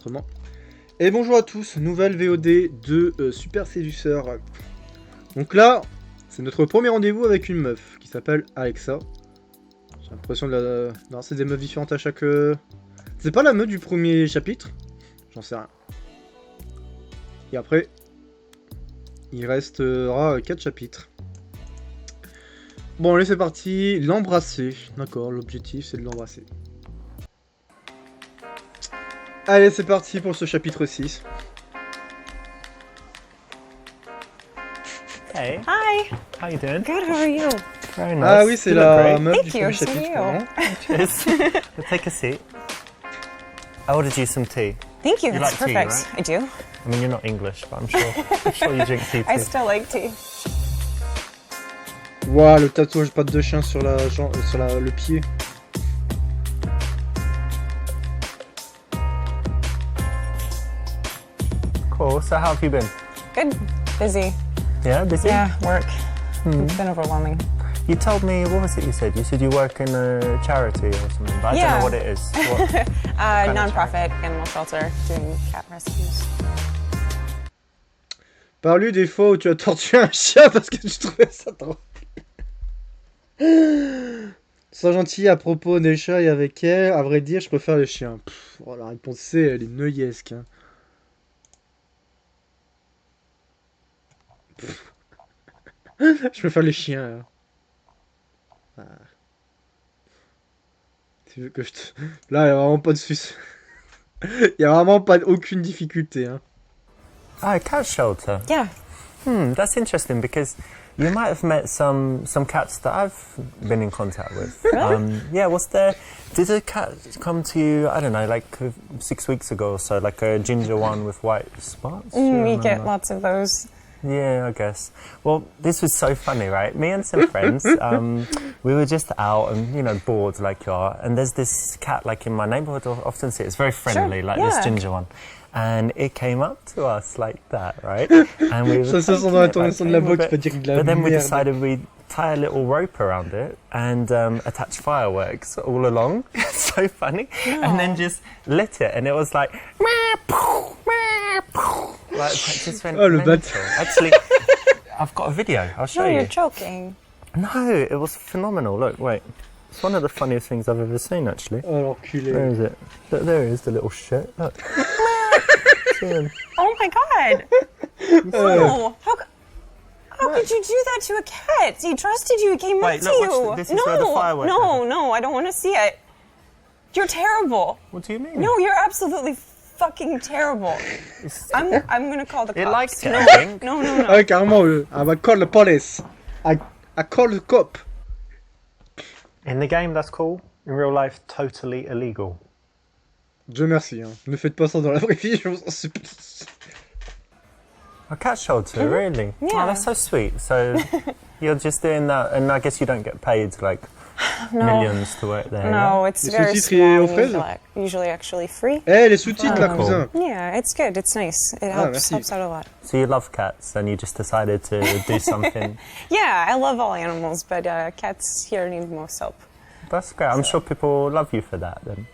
Autrement. Et bonjour à tous, nouvelle VOD de Super Seducer. Donc là, c'est notre premier rendez-vous avec une meuf qui s'appelle Alexa. J'ai l'impression de la... Non, c'est des meufs différentes à chaque... C'est pas la meuf du premier chapitre? J'en sais rien. Et après, il restera 4 chapitres. Bon, allez, c'est parti. L'embrasser. D'accord, l'objectif, c'est de l'embrasser. Allez, c'est parti pour ce chapitre 6. Hey. Hi. How you doing? Good, how are you? Very nice. Ah oui, c'est You look la great. meuf Thank du you, premier so chapitre. you. Pardon. Cheers. We'll take a seat. I ordered you some tea. Thank you, You that's like tea, perfect. right? I do. I mean, you're not English, but I'm sure you drink tea too. I still like tea. Waouh, le tatouage patte de chien sur le pied. Cool. So how have you been? Good. Busy. Yeah, busy? Yeah, work. It's been overwhelming. You told me, what was it you said? You said you work in a charity or something, but I don't Yeah. know what it is. What? kind of Non-profit animal shelter doing cat rescues. Parle-lui des fois où tu as torturé un chien parce que tu trouvais ça drôle. Sois gentil à propos des chats et avec elle. À vrai dire, je préfère les chiens. Pff, oh, la réponse C, elle est neuillesque. Hein. Je préfère les chiens. Hein. Ah. Tu veux que je te... Là, il n'y a vraiment pas de soucis. Il n'y a vraiment pas aucune difficulté. Hein. Oh, a cat shelter. Yeah. That's interesting because you might have met some cats that I've been in contact with. Really? Yeah, did a cat come to you, I don't know, like 6 weeks ago or so, like a ginger one with white spots? Do you We get remember? lots of those. Yeah, I guess. Well, this was so funny, right? Me and some friends, we were just out and, you know, bored like you are. And there's this cat, like in my neighborhood, I often see it. It's very friendly, like this yeah. ginger one. And it came up to us like that, right? And we were Ça se sent taking dans it, l'intonation de like, la playing voix with qui peut it. dire de la But then we merde. decided we'd tie a little rope around it and attach fireworks all along. It's so funny. And then just lit it. And it was like... Like, it just went Oh, le mental. bâtard. Actually, I've got a video. I'll show No, you. you're joking. No, it was phenomenal. Look, wait. It's one of the funniest things I've ever seen, actually. Oh, l'enculé. Where is it? Look, there is the little shit. Look. See him? Oh my god. No. How could you do that to a cat? He trusted you. He came Wait, up look, to watch you. this is where the firework No, I don't want to see it. You're terrible. What do you mean? No, you're absolutely fucking terrible. I'm gonna call the cops. It likes it, No, I think. no. Ah ouais, carrément, I will call the police. I call the cop. In the game, that's cool. In real life, totally illegal. Dieu merci, hein. Ne faites pas ça dans la vraie vie, je vous en supplie. A cat shelter, really? Yeah. Oh, that's so sweet. So you're just doing that, and I guess you don't get paid like millions to work there. No, it's Les very sous-titres et aux small. fraises? Usually actually free. Eh, les sous-titres, là, cool. cousin. Yeah, it's good. It's nice. It merci. helps out a lot. So you love cats, and you just decided to do something. Yeah, I love all animals, but cats here need most help. That's great. I'm sure people love you for that. Then.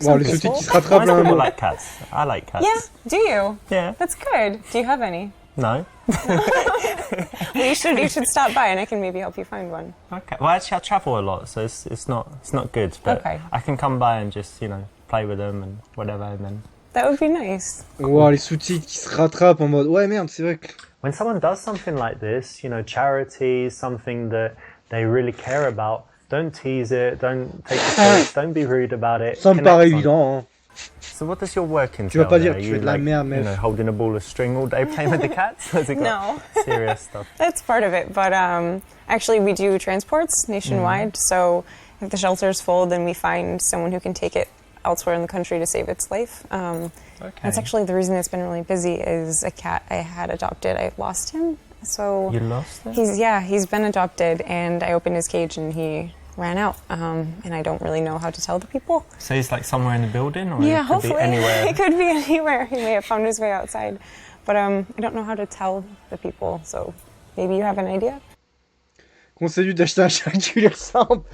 Bon, les people. sous-titres qui se rattrapent Most là. people like cats. I like cats. Yeah, do you? Yeah. That's good. Do you have any? No. Well, you should stop by and I can maybe help you find one. Okay. Well, actually, I travel a lot, so it's not good. But Okay. I can come by and just play with them and whatever, and then. That would be nice. Wow, les sous-titres qui se rattrapent en mode. Ouais, merde, c'est vrai que. When someone does something like this, charity, something that they really care about, don't tease it, don't take the piss, don't be rude about it. Ça me connect paraît on it. évident, hein. So what does your work entail? Tu vas pas dire there? que tu You fais de la like, merde, mais. holding a ball of string all day playing with the cats? Has it got No. serious stuff? That's part of it, but actually we do transports nationwide, so if the shelter's full, then we find someone who can take it elsewhere in the country to save its life. Okay. That's actually the reason it's been really busy is a cat I had adopted. I lost him, so You lost it? he's been adopted, and I opened his cage and he ran out, and I don't really know how to tell the people. So he's like somewhere in the building, or Yeah, it could hopefully. be anywhere? It could be anywhere. He may have found his way outside. But I don't know how to tell the people, so maybe you have an idea? Conseille d'acheter un chien qui lui ressemble.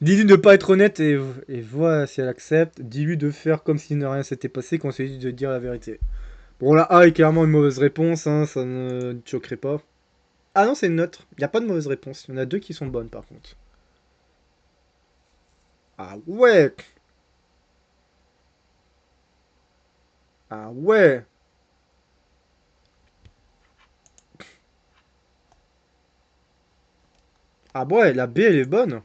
Dis-lui de ne pas être honnête et vois si elle accepte. Dis-lui de faire comme si ne rien s'était passé quand c'est dit de dire la vérité. Bon, la A est clairement une mauvaise réponse, hein, ça ne te choquerait pas. Ah non, c'est neutre. Il n'y a pas de mauvaise réponse. Il y en a deux qui sont bonnes par contre. Ah ouais. Ah ouais. Ah ouais, la B elle est bonne.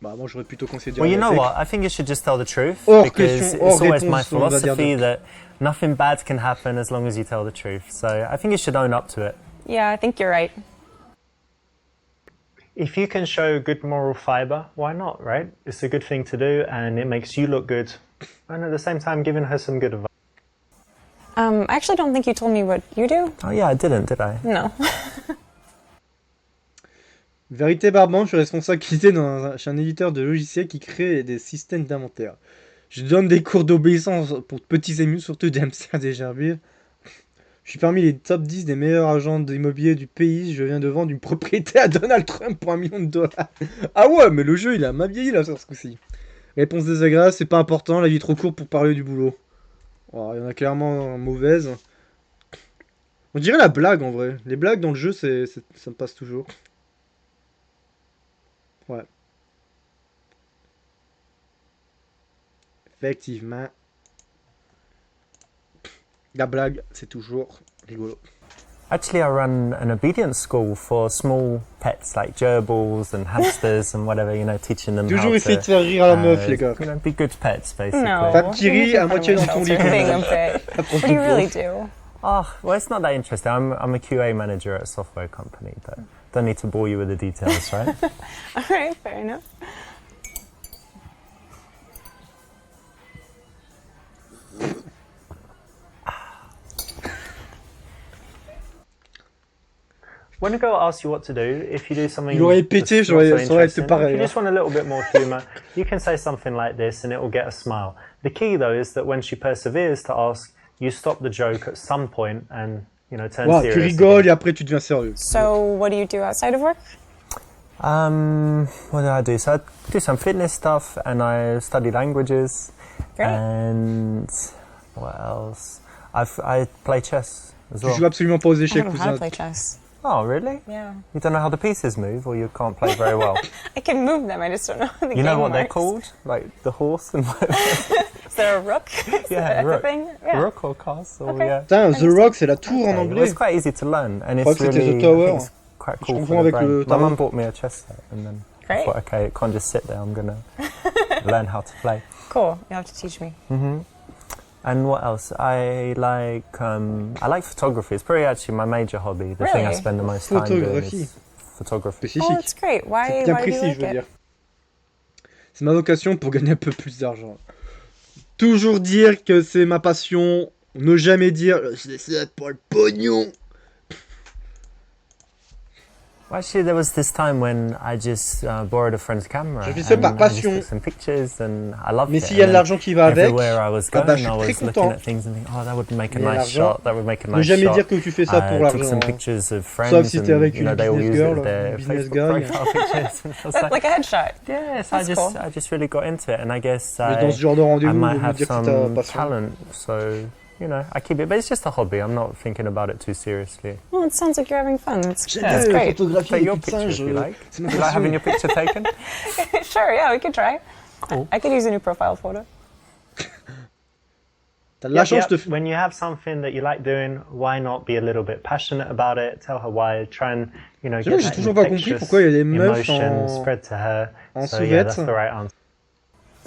Bah moi j'aurais plutôt considéré Well, you la know fake. what? I think you should just tell the truth Hors because question, it's hors always my réponse, on va dire philosophy donc. that nothing bad can happen as long as you tell the truth. So I think you should own up to it. Yeah, I think you're right. If you can show good moral fiber, why not, right? It's a good thing to do and it makes you look good. And at the same time, giving her some good advice. I actually don't think you told me what you do. Oh yeah, I didn't, did I? No. Vérité Barbant, je suis responsabilité chez un éditeur de logiciels qui crée des systèmes d'inventaire. Je donne des cours d'obéissance pour petits émus, surtout des hamsters, des gerbilles. Je suis parmi les top 10 des meilleurs agents d'immobilier du pays. Je viens de vendre une propriété à Donald Trump pour $1 million. Ah ouais, mais le jeu, il a mal vieilli là sur ce coup-ci. Réponse désagréable, c'est pas important, la vie est trop courte pour parler du boulot. Oh, il y en a clairement mauvaise. On dirait la blague en vrai. Les blagues dans le jeu, ça me passe toujours. Ouais. Effectivement. La blague, c'est toujours rigolo. Actually, I run an obedience school for small pets like gerbils and hamsters and whatever, you know, teaching them Toujours how essayer de to, faire rire à la meuf, les gars. you know, be good pets, basically. No. Femme qui rit à moitié dans ton lit. Being a bit. What do you really do? Oh, well, it's not that interesting. I'm a QA manager at a software company, but don't need to bore you with the details, right? All right, fair enough. When a girl asks you what to do, if you do something Il aurait pété, that's not so ça aurait été interesting, pareil. if you just want a little bit more humour, you can say something like this and it will get a smile. The key though is that when she perseveres to ask, you stop the joke at some point and, you know, turn Wow, tu serious. rigoles et après tu deviens sérieux. So, what do you do outside of work? What do I do? So I do some fitness stuff and I study languages. Great. And what else? I play chess as Tu well. joues absolument pas aux I échecs, don't know how to cousin. play chess. Oh, really? Yeah. You don't know how the pieces move, or you can't play very well? I can move them, I just don't know how the You know game what they're works. called? Like the horse and Is there a rook? Is Yeah, that rook. the thing? Yeah. rook or castle, Okay. yeah. Putain, The Rock, c'est la tour en Okay, well, anglais. it's quite easy to learn, and crois it's que c'était really The Tower. I think it's quite Je cool confonds for the avec brain. le My Tower. mum bought me a chess set, and then I Great. thought, okay, it can't just sit there. I'm gonna learn how to play. Cool. You'll have to teach me. And what else? I like photography. It's probably actually my major hobby. The thing I Really? spend the most time doing Photographie. is photography. Oh, Spécifique. that's great. C'est Why, bien why do you précis, like je veux it? dire. C'est ma vocation pour gagner un peu plus d'argent. Toujours dire que c'est ma passion. Ne jamais dire c'est ça pour le pognon. Well, actually, there was this time when I just borrowed a friend's camera. Je fais ça par and I just passion. took some pictures and I loved Mais it. s'il y a And de then l'argent qui va avec, everywhere I was ah going, bah, je suis I très was looking content. at things and thinking, oh, that would make a Mais nice l'argent, shot. That would make a ne nice jamais shot. dire que tu fais ça pour I took l'argent. some hein. pictures of friends. Sauf si t'es and, avec you know, une they all business use it girl, as their une business Facebook guy. profile pictures. And I was That's like, like a headshot. yes, That's cool. I just really got into it, and I guess Mais dans ce genre de I rendez-vous, il might vaut mieux have dire que c'est ta some passion. talent. So, you know, I keep it, but it's just a hobby. I'm not thinking about it too seriously. Well, it sounds like you're having fun. That's J'aime great. photographier Take les your petites picture if singes. you like. C'est ma You like having passion. your picture taken? Sure, yeah, we could try. Cool. I could use a new profile photo. T'as de la chance de... When you have something that you like doing, why not be a little bit passionate about it? Tell her why. Try and, you know, J'avoue, get j'ai that toujours pas compris infectious pourquoi il y a des meufs emotion en- spread to her. en So yeah, sous-vêtements. that's the right answer.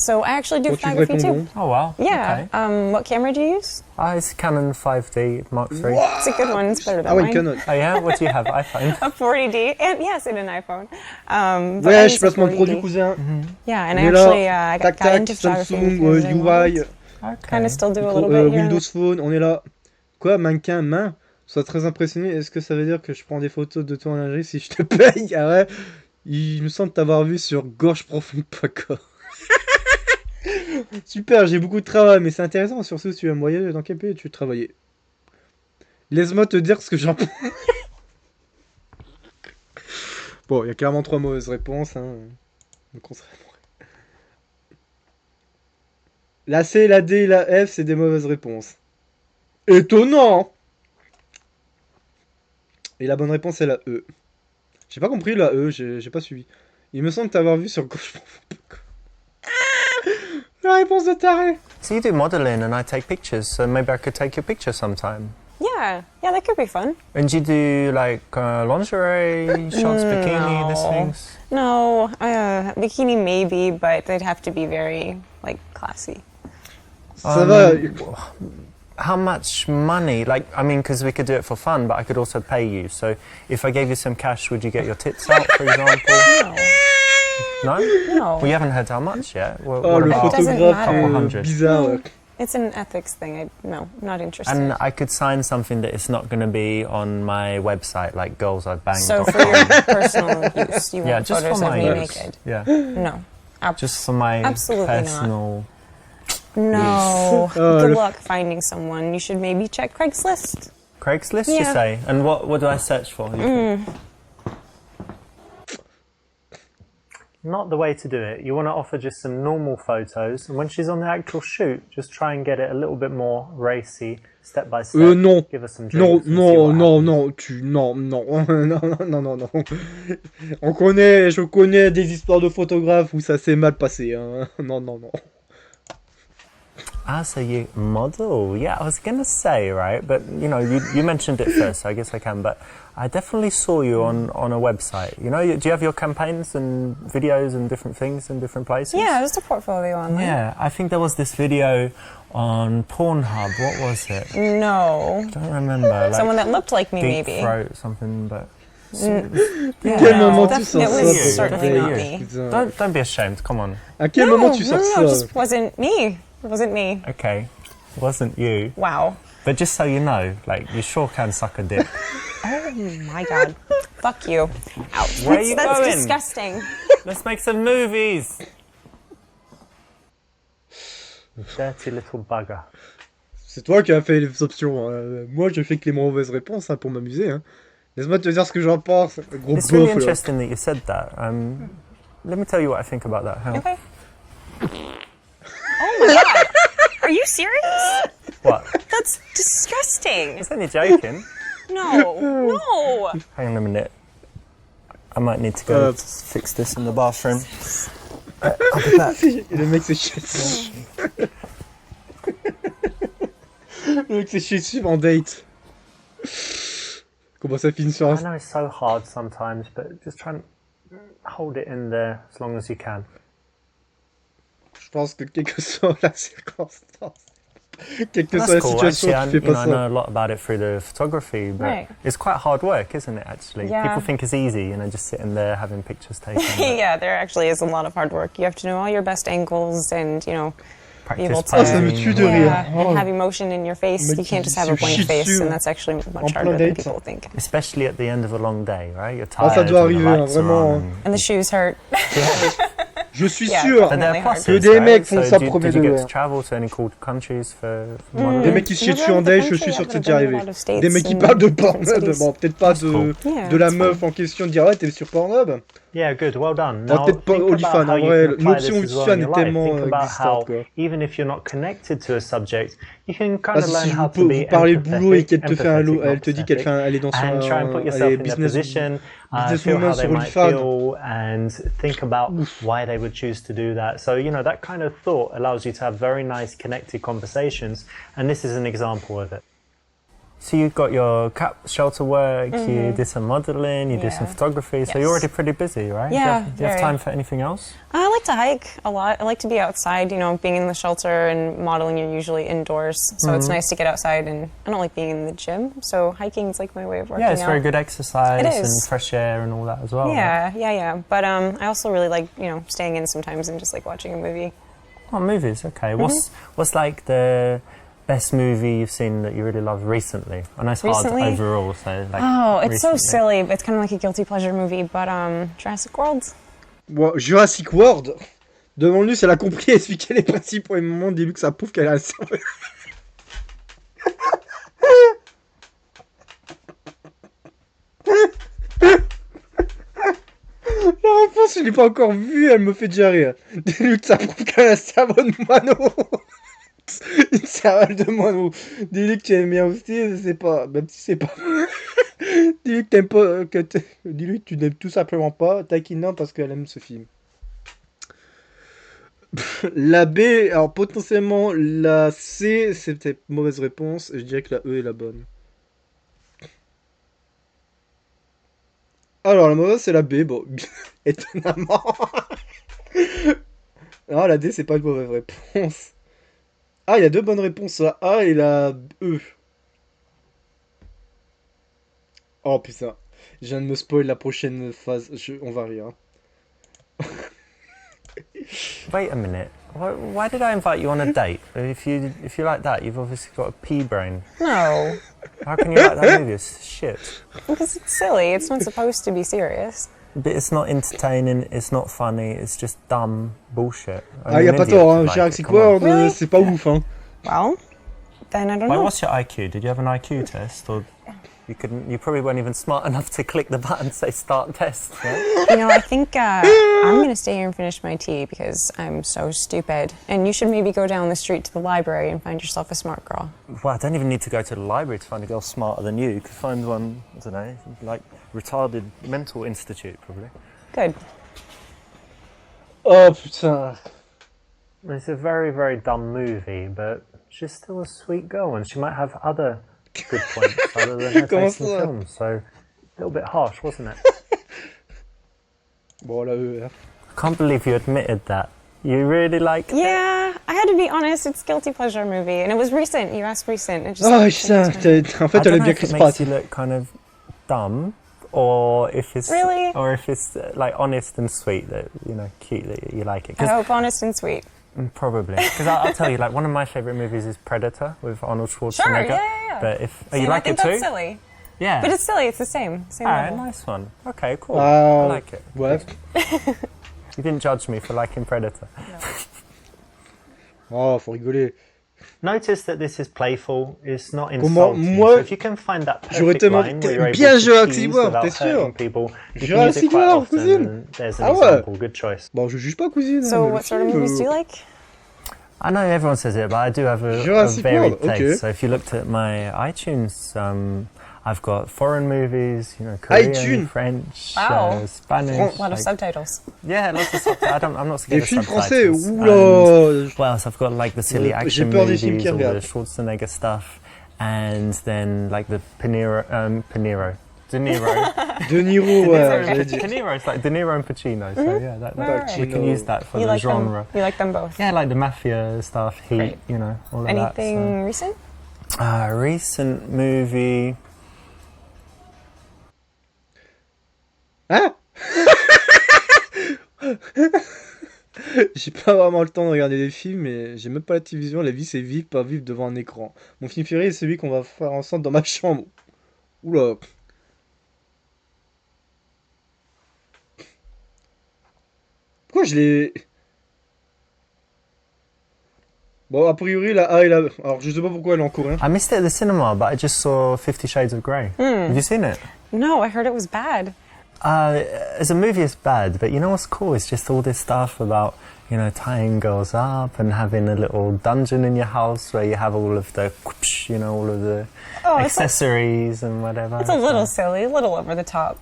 So I actually do Quand tu photography répondons. too. Oh wow. Yeah. Okay. What camera do you use? It's Canon 5D Mark III. It's a good one. It's better than Ah ouais, mine. Canon. Oh yeah, what do you have? iPhone. A 40D, and yes, and an iPhone. But I Ouais, use je a placement de 40D. produit, cousin. Yeah, and On I est là, actually I tac got tac, into photography Samsung, because I UI, wanted. Okay. Kind of still do a little bit here. Windows Phone, on est là. Quoi, mannequin, main? Sois très impressionné. Est-ce que ça veut dire que je prends des photos de toi en lingerie si je te paye? Ah ouais. Il me semble t'avoir vu sur gorgeprofonde.com. Super, j'ai beaucoup de travail, mais c'est intéressant, surtout si tu vas me voyager. Dans quel pays tu veux travailler? Laisse-moi te dire ce que j'en pense. Bon, il y a clairement 3 mauvaises réponses. Hein. Donc on serait... La C, la D et la F, c'est des mauvaises réponses. Étonnant. Et la bonne réponse, c'est la E. J'ai pas compris la E, j'ai pas suivi. Il me semble t'avoir vu sur gauche. La réponse de taré. So you do modeling and I take pictures, so maybe I could take your picture sometime. Yeah, that could be fun. And you do like lingerie, shots, bikini, these things? No, bikini maybe, but they'd have to be very, like, classy. Ça va. How much money? Like, I mean, because we could do it for fun, but I could also pay you. So if I gave you some cash, would you get your tits out, for example? No. No? No. Well, you haven't heard how much yet. Oh, What le about- Doesn't photographe matter. bizarre. It's an ethics thing. No, I'm not interested. And I could sign something that it's not going to be on my website, like girls I banged. So for your personal use, you Yeah, want just for photos of my me use. naked? Yeah, No. just for my Absolutely not. personal. No. Oh, Good le- luck finding someone. You should maybe check Craigslist. Craigslist, you Yeah. say? And what do I search for? you think? Not the way to do it. You want to offer just some normal photos, and when she's on the actual shoot, just try and get it a little bit more racy, step by step. Non. Give her some Non, drinks and see non, what non, happens. non, non. Je connais des histoires de photographes où ça s'est mal passé. Hein. Non. Ah, so you model? Yeah, I was gonna say, right, but you mentioned it first, so I guess I can. But I definitely saw you on a website. Do you have your campaigns and videos and different things in different places? Yeah, just a portfolio online. Yeah, I think there was this video on Pornhub. What was it? No. I don't remember. Like Someone that looked like me, deep maybe. throat something, but Quel No, moment tu that- sors it ça was pour certainly vrai, not me. putain. don't be ashamed. Come on. À quel moment tu sors no, ça it just wasn't me. It wasn't me. Okay, wasn't you? Wow. But just so you know, like you sure can suck a dick. Oh my god. Fuck you. Ouch. Where are you That's going? disgusting. Let's make some movies. Dirty little bugger. C'est toi qui as fait les options. Hein. Moi, je fais que les mauvaises réponses hein, pour m'amuser. Hein. Laisse-moi te dire ce que j'en pense. Gros It's really beauf, là. interesting that you said that. Let me tell you what I think about that. Hang on. Okay. Oh my god. Are you serious? What? That's disgusting. I was only joking. No. Hang on a minute. I might need to go fix this in the bathroom. I'll be back. Le mec s'est chié dessus. Le mec s'est chié dessus en date. Comment ça finit sur I un... know it's so hard sometimes, but just try and hold it in there as long as you can. Je pense que quelle que soit la circonstance, quelle que soit That's la cool. situation, Actually, tu fais I pas know ça. a lot about it through the photography, but Right. it's quite hard work, isn't it? Actually, Yeah. people think it's easy, just sitting there having pictures taken. but Yeah, there actually is a lot of hard work. You have to know all your best angles and, practice able to- Ah, ça me tue de rire. yeah, Oh. and have emotion in your face. Mec You can't qui just have a se blank chie face, dessus, and hein. that's actually En much plein harder than date. people think. Especially at the end of a long day, right? You're Ah, tired. ça doit and the arriver, hein, lights are vraiment, on And the shoes hurt. Je suis Yeah. sûr. But there are Definitely hard. pluses, Que des right? mecs font So ça did premier you get degré. to travel to any cool countries for Des modeling? mecs qui se chient Never dessus en out of the date, je country, suis sûr I've que c'est been déjà to a arrivé. lot of states Des mecs qui and parlent de different Pornhub, cities. bon, peut-être pas That's de, cool. Yeah, de la it's meuf en question de dire ouais t'es sur Pornhub. Yeah, good. Well done. Bon, Now, peut-être pas think about OnlyFans, how en you vrai, can apply l'option this as well OnlyFans in your est life. tellement Think about existante, how, quoi. even if you're not connected to a subject, you can kind Ah, of si learn how vous, to be vous parlez boulot et qu'elle te fait un lot, empathetic, elle te dit qu'elle fait elle est dans son and try and put elle yourself est in their business position, feel businesswoman how they sur might OnlyFans. feel, and think about why they would choose to do that. So, that kind of thought allows you to have very nice connected conversations, and this is an example of it. So you got your cap shelter work, you did some modeling, you did some Yeah. photography, so Yes. you're already pretty busy, right? Yeah, Do you have very. time for anything else? I like to hike a lot. I like to be outside. Being in the shelter and modeling, you're usually indoors. So it's nice to get outside, and I don't like being in the gym. So hiking is like my way of working Yeah, it's out. very good exercise It and is. fresh air and all that as well. right? Yeah. But I also really like, staying in sometimes and just like watching a movie. Oh, movies, okay. What's like the best movie you've seen that you really loved recently? I know it's Recently? hard overall, so like. Oh, it's so recently. silly. But it's kind of like a guilty pleasure movie. But Jurassic World. Bon, Jurassic World. Demande-lui si elle a compris et expliqué les principes pour les moments au début que ça prouve qu'elle a un cerveau. je l'ai pas encore vue, elle me fait déjà rire. Dis-lui que ça prouve qu'elle a un cerveau de moineau. Une cervelle de moineau. Dis-lui que tu aimes bien aussi, je sais pas. Même si c'est pas. Dis-lui que t'aimes pas. Dis-lui que tu n'aimes tout simplement pas Taquina parce qu'elle aime ce film. La B, alors potentiellement la C, c'est peut-être mauvaise réponse. Je dirais que la E est la bonne. Alors la mauvaise c'est la B, bon, étonnamment. Non, la D c'est pas une mauvaise réponse. Ah, il y a deux bonnes réponses, la A et la E. Oh putain, je viens de me spoil la prochaine phase, on va rire. Wait a minute. Why did I invite you on a date? If you like that, you've obviously got a pea brain. No, How can you like that movie? It's shit. because it's silly. It's not supposed to be serious. But it's not entertaining, it's not funny, it's just dumb bullshit. Ah, y a pas tort, hein, Jurassic World, c'est pas ouf, hein. Well, then I don't Wait, know. what's your IQ? Did you have an IQ test? Or you probably weren't even smart enough to click the button and say start test, right? You know, I think I'm going to stay here and finish my tea because I'm so stupid. And you should maybe go down the street to the library and find yourself a smart girl. Well, I don't even need to go to the library to find a girl smarter than you. You could find one, I don't know, like retarded mental institute, probably. Good. Oh putain. It's a very, very dumb movie, but she's still a sweet girl, and she might have other good points other than her taste in film. So, a little bit harsh, wasn't it? Bon, la E, hein. I can't believe you admitted that. You really like it? Yeah, I had to be honest. It's a guilty pleasure movie, and it was recent. You asked recent. It just Oh putain, en fait I elle don't a know bien if Chris it Pratt. makes you look kind of dumb, or if it's Really? or if it's like honest and sweet that cute that you like it. I 'Cause hope honest and sweet. probably because I'll tell you, like one of my favorite movies is Predator with Arnold Schwarzenegger. Sure, yeah. But if See, you I like think it too, that's silly. yeah. But it's silly. It's the same. Same Alright, level. nice one. Okay, cool. I like it. Ouais. You didn't judge me for liking Predator. Oh, faut rigoler. Notice that this is playful. It's not Comment, insulting. moi, So if you can find that j'aurais perfect tellement line where you're able bien to Jurassic tease World, without t'es sûr? hurting people, you can use Jurassic it quite World, often. cousine. And there's an Ah ouais. example. Good choice. Bon, je juge pas, cousine. So, mais le what sort of film, movies do you like? I know everyone says it, but I do have a Jurassic varied World, okay. taste. So if you looked at my iTunes, I've got foreign movies, Korean, iTunes. French, Wow. Spanish. A lot of subtitles. Yeah, lots of subtitles. I'm not Des scared of films subtitles. français, oula. And what else? I've got like the silly J'ai action peur des movies, films qui all the regardent. Schwarzenegger stuff, and then like the De Niro. De Niro, ouais, j'allais De dire. Niro, it's like De Niro and Pacino. So yeah, Right. we can use that for You the like genre. them? You like them both? Yeah, like the mafia stuff, Heat, Great. all of Anything recent? that. So. Recent movie. Hein? J'ai pas vraiment le temps de regarder des films, mais j'ai même pas la télévision. La vie, c'est vivre, pas vivre devant un écran. Mon film préféré, c'est celui qu'on va faire ensemble dans ma chambre. Oula. Pourquoi je l'ai... Bon, a priori, la A et la... Alors, je sais pas pourquoi elle est en coréen. I missed it at the cinema, but I just saw 50 Shades of Grey. Have you seen it? No, I heard it was bad. As a movie, it's bad, but you know what's cool? It's just all this stuff about, tying girls up and having a little dungeon in your house where you have all of the, all of the Oh, accessories and whatever. It's a little silly, a little over the top.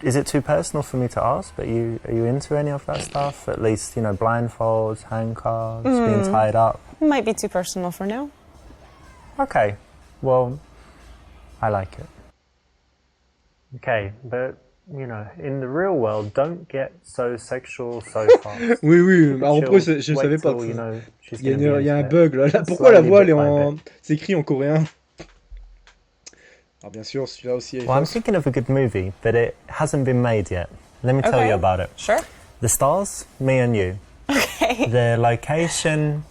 Is it too personal for me to ask, but are you into any of that stuff? At least, blindfolds, handcuffs, being tied up? Might be too personal for now. Okay, well, I like it. Okay, but in the real world, don't get so sexual so fast. Oui, oui, alors après, Chill. je Wait savais pas. till, she's Il y gonna be a un into it. bug là. Pourquoi la Slowly, voix elle est bit by en... bit. C'est écrit en coréen. Alors bien sûr, celui-là aussi est Well, I'm fausse. thinking of a good movie, but it hasn't been made yet. Let me tell Okay. you about it. Sure. The stars, me and you. Okay. The location,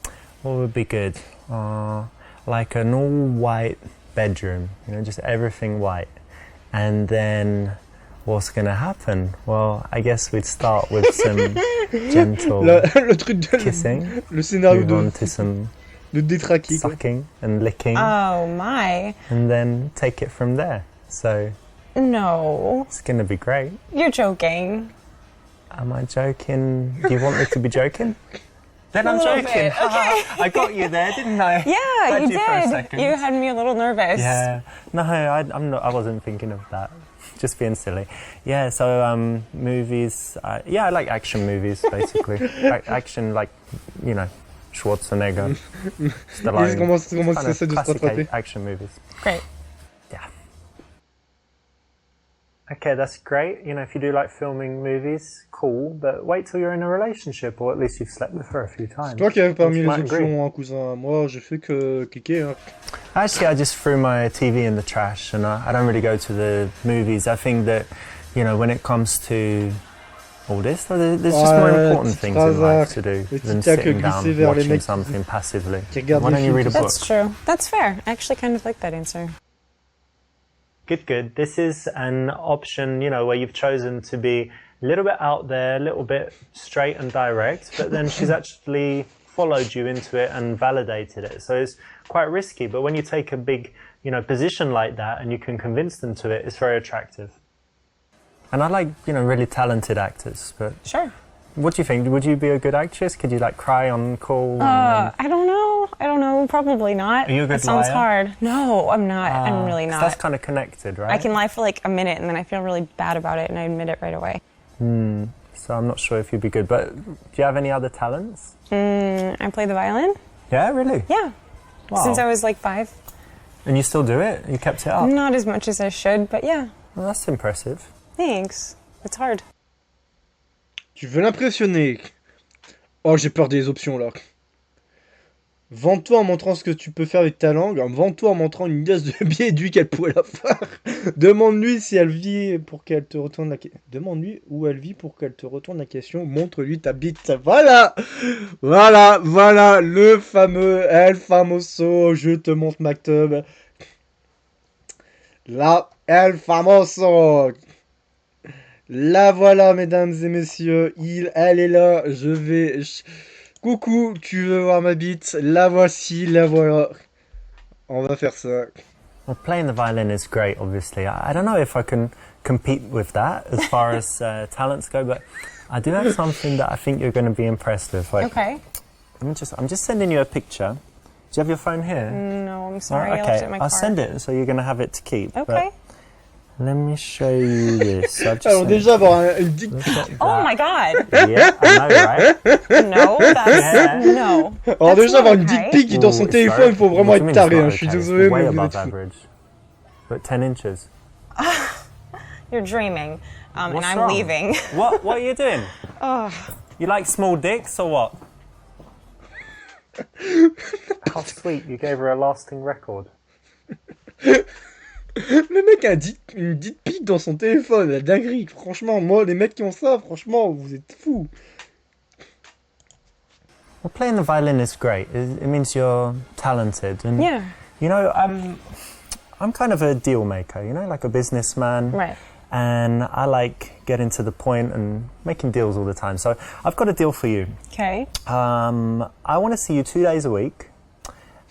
what would be good? Like an all-white bedroom, just everything white. And then what's going to happen? Well, I guess we'd start with some gentle Le truc de... kissing, Le scénario move on de... to some de détraqué, quoi. sucking and licking, Oh my. and then take it from there. So No. it's going to be great. You're joking. Am I joking? Do you want me to be joking? Then I'm little joking. bit, okay. I got you there, didn't I? Yeah, Had you for a did. second. You had me a little nervous. Yeah. No, I'm not. I wasn't thinking of that. Just being silly. Yeah. So movies. Yeah, I like action movies basically. Action, like, you know, Schwarzenegger, Stallone. Comment Kind c'est of ça de se rattraper? classic action movies. Great. Yeah. Okay, that's great. You know, if you do like filming movies, cool. But wait till you're in a relationship, or at least you've slept with her a few times. Toi qui avais pas Which mis you les might agree. options, hein, cousin. Moi, j'ai fait que cliquer. Hein. Actually, I just threw my TV in the trash, and I don't really go to the movies. I think that, you know, when it comes to all this, there's just more Ouais, important petit things in life to do le than petit tac sitting glissé down vers les watching mecs something passively. qui regardent Why les don't you films. read a book? That's true. That's fair. I actually kind of like that answer. Good, good. This is an option, you know, where you've chosen to be a little bit out there, a little bit straight and direct, but then she's actually followed you into it and validated it. So it's quite risky, but when you take a big, you know, position like that and you can convince them to it, it's very attractive. And I like, you know, really talented actors. But Sure. what do you think? Would you be a good actress? Could you like cry on call? I don't know. Probably not. Are you a good That sounds liar? hard. No, I'm not. I'm really 'cause not. That's kind of connected, right? I can lie for like a minute and then I feel really bad about it and I admit it right away. So I'm not sure if you'd be good. But do you have any other talents? I play the violin. Yeah, really? Yeah. Wow. Since I was like 5. And you still do it? You kept it up? Not as much as I should, but yeah. Well, that's impressive. Thanks. It's hard. Tu veux l'impressionner. Oh, j'ai peur des options là. Vends-toi en montrant ce que tu peux faire avec ta langue. Vends-toi en montrant une liasse de billets d'huile qu'elle pourrait la faire. Demande-lui si elle vit pour qu'elle te retourne la question. Demande-lui où elle vit pour qu'elle te retourne la question. Montre-lui ta bite. Voilà. Voilà. Le fameux El Famoso. Je te montre Maktub. La El Famoso. La voilà, mesdames et messieurs. Elle est là. Coucou, tu veux voir ma bite? La voici, la voilà. On va faire ça. Well, playing the violin is great, obviously. I don't know if I can compete with that as far as talents go, but I do have something that I think you're going to be impressed with. Like, Okay. I'm just sending you a picture. Do you have your phone here? No, I'm sorry. Right, I left it in my car. I'll send it, so you're going to have it to keep. but Okay. let me show you this. So I've just Alors sent- déjà avoir une dick. Look at Oh that. my god. Yeah, I know, right? No, that's Yeah. no. Alors That's déjà avoir une not dick okay. pic dans son Ooh, téléphone, sorry. il faut vraiment What do you être mean taré. it's Hein. not Je suis okay? désolé, It's way mais vous above êtes fous. average. But 10 inches. You're dreaming. And What's I'm wrong? leaving. What are you doing? Oh, You like small dicks or what? How sweet, you gave her a lasting record. Le mec a une dick pic dans son téléphone, la dinguerie. Franchement, moi, les mecs qui ont ça, franchement, vous êtes fous. Well, playing the violin is great. It means you're talented. And, yeah. you know, I'm kind of a deal maker, you know, like a businessman. Right. And I like getting to the point and making deals all the time. So I've got a deal for you. Okay. I want to see you 2 days a week.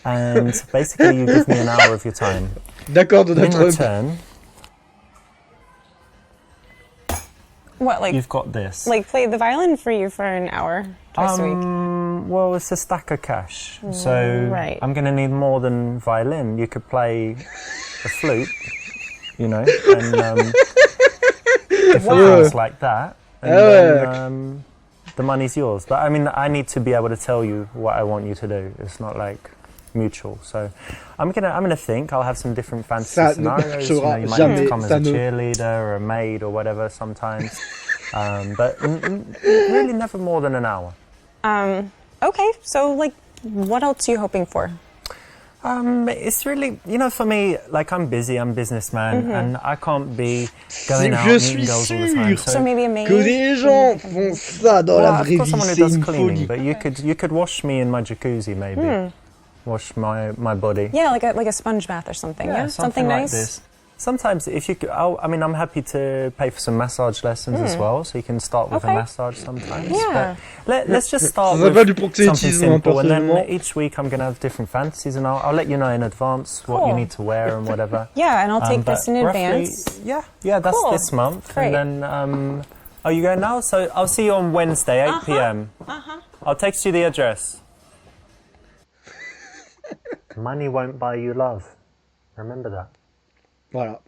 And basically you give me an hour of your time. D'accord, Donald In Trump. return, What, like you've got this. play the violin for you for an hour twice a week? Well, it's a stack of cash. So Right. I'm going to need more than violin. You could play a flute, you know, and different things like that. And then the money's yours. But I mean, I need to be able to tell you what I want you to do. It's not like mutual. So I'm gonna think. I'll have some different fantasy Ça ne scenarios. You know, marchera you might jamais, become as ça a ne- cheerleader or a maid or whatever sometimes. But really never more than an hour. Okay, so like, what else are you hoping for? It's really, you know, for me, like I'm busy, I'm a businessman, and I can't be going out Je meeting suis girls all the time. sûr So maybe a maid? que des gens font ça dans la Well, vraie I've got vie, someone who c'est does une cleaning, folie. but you could wash me in my jacuzzi maybe. Wash my body. Yeah, like a sponge bath or something. Yeah, something like nice. this. Sometimes if you could, I mean, I'm happy to pay for some massage lessons as well, so you can start with Okay. a massage sometimes. Yeah. But let's just start Ça s'appelle du with something proxénétisme, hein, simple, and then personnellement. each week I'm going to have different fantasies, and I'll let you know in advance what you Cool. need to wear and whatever. Yeah, and I'll take But this in roughly- advance. Yeah, that's Cool. this month, Great. and then Oh, you going now? So I'll see you on Wednesday, 8 p.m. I'll text you the address. Money won't buy you love. Remember that. Voilà.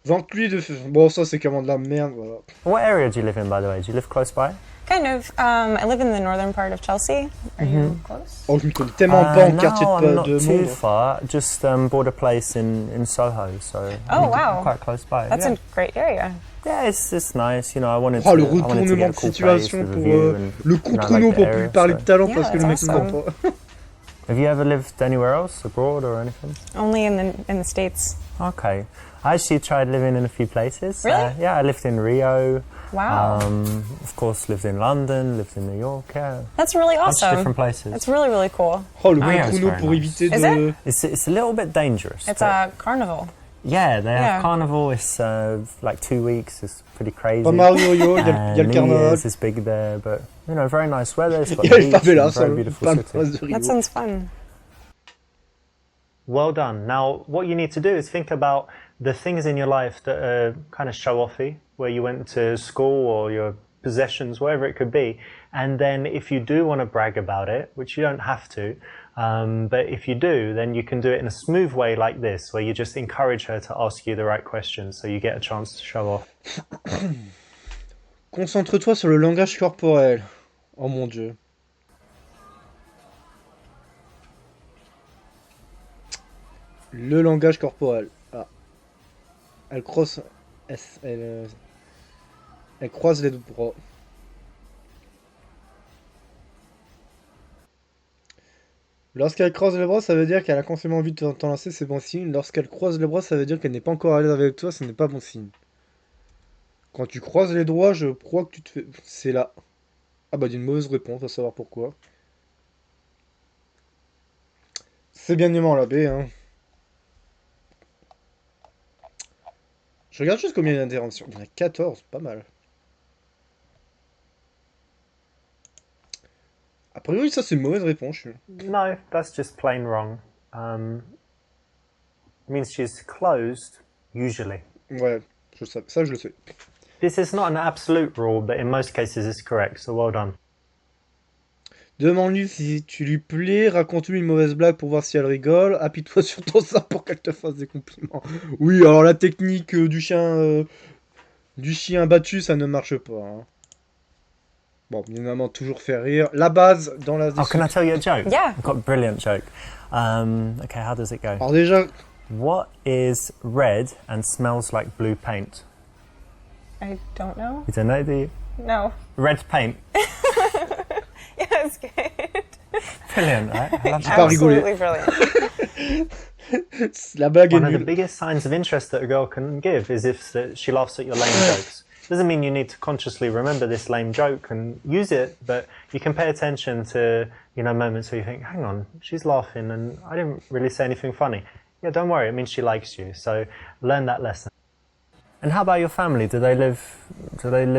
Donc lui de... Bon, ça c'est clairement de la merde, voilà. What area do you live in, by the way? Do you live close by? Kind of. I live in the northern part of Chelsea. Are you close? Oh, je me connais tellement pas en quartier no, I'm not de too monde. far. Just bought a place in Soho, so Oh, wow. quite close by. That's yeah. a great area. Yeah, it's nice. You know, I wanted Oh, to. le I wanted to retournement get a de cool situation place with a pour view and, le you know, I contre-nous like the pour area, plus parler so- de talent Yeah, parce que le mec that's ne comprend pas. Have you ever lived anywhere else, abroad or anything? Only in the States. Okay. I actually tried living in a few places. Really? Yeah, I lived in Rio. Wow. Of course, lived in London, lived in New York. Yeah, That's really bunch of awesome. different places. It's really, really cool. Oh, le Rio's contre-nous very pour nice. éviter Is de... It's a little bit dangerous. It's but- a carnival. Yeah, they Yeah. have carnival. It's like 2 weeks. It's pretty crazy. Pas mal yo-yo, il y a le New carnaval. Year's is big there, but you know, very nice weather. It's got Il y a the les beach, favelas, and very ça, beautiful pas city. mal de Rio. That sounds fun. Well done. Now, what you need to do is think about the things in your life that are kind of show-offy, where you went to school or your possessions, wherever it could be. And then if you do want to brag about it, which you don't have to, but if you do, then you can do it in a smooth way like this, where you just encourage her to ask you the right questions so you get a chance to show off. Concentre-toi sur le langage corporel. Oh mon dieu. Le langage corporel. Ah. Elle croise... Elle croise les deux bras. Lorsqu'elle croise les bras, ça veut dire qu'elle a constamment envie de t'enlacer, c'est bon signe. Lorsqu'elle croise les bras, ça veut dire qu'elle n'est pas encore à l'aise avec toi, ce n'est pas bon signe. Quand tu croises les doigts, je crois que tu te fais... C'est là. Ah bah d'une mauvaise réponse, à savoir pourquoi. C'est bien aimant la baie, hein. Je regarde juste combien il y a d'interventions. Il y en a 14, pas mal. A priori, ça c'est une mauvaise réponse. No, that's just plain wrong. It means she's closed, usually. Ouais, je sais, ça je le sais. This is not an absolute rule, but in most cases it's correct, so well done. Demande-lui si tu lui plais, raconte-lui une mauvaise blague pour voir si elle rigole, appuie-toi sur ton sein pour qu'elle te fasse des compliments. Oui, alors la technique du chien battu, ça ne marche pas. Hein. Bon, évidemment, toujours faire rire. La base dans la... Oh, can I tell you a joke? Yeah. I've got a brilliant joke. Okay, how does it go? Alors déjà, What is red and smells like blue paint? I don't know. You don't know, do you? No. Red paint. Yeah, it's good. Brilliant, right? I love J'ai pas rigolé. Absolutely brilliant. la blague est One of the nulle. biggest signs of interest that a girl can give is if she laughs at your lame jokes. Doesn't mean you need to consciously remember this lame joke and use it, but you can pay attention to, you know, moments where you think, hang on, she's laughing and I didn't really say anything funny. Yeah, don't worry, it means she likes you. So learn that lesson. And how about your family? Do they live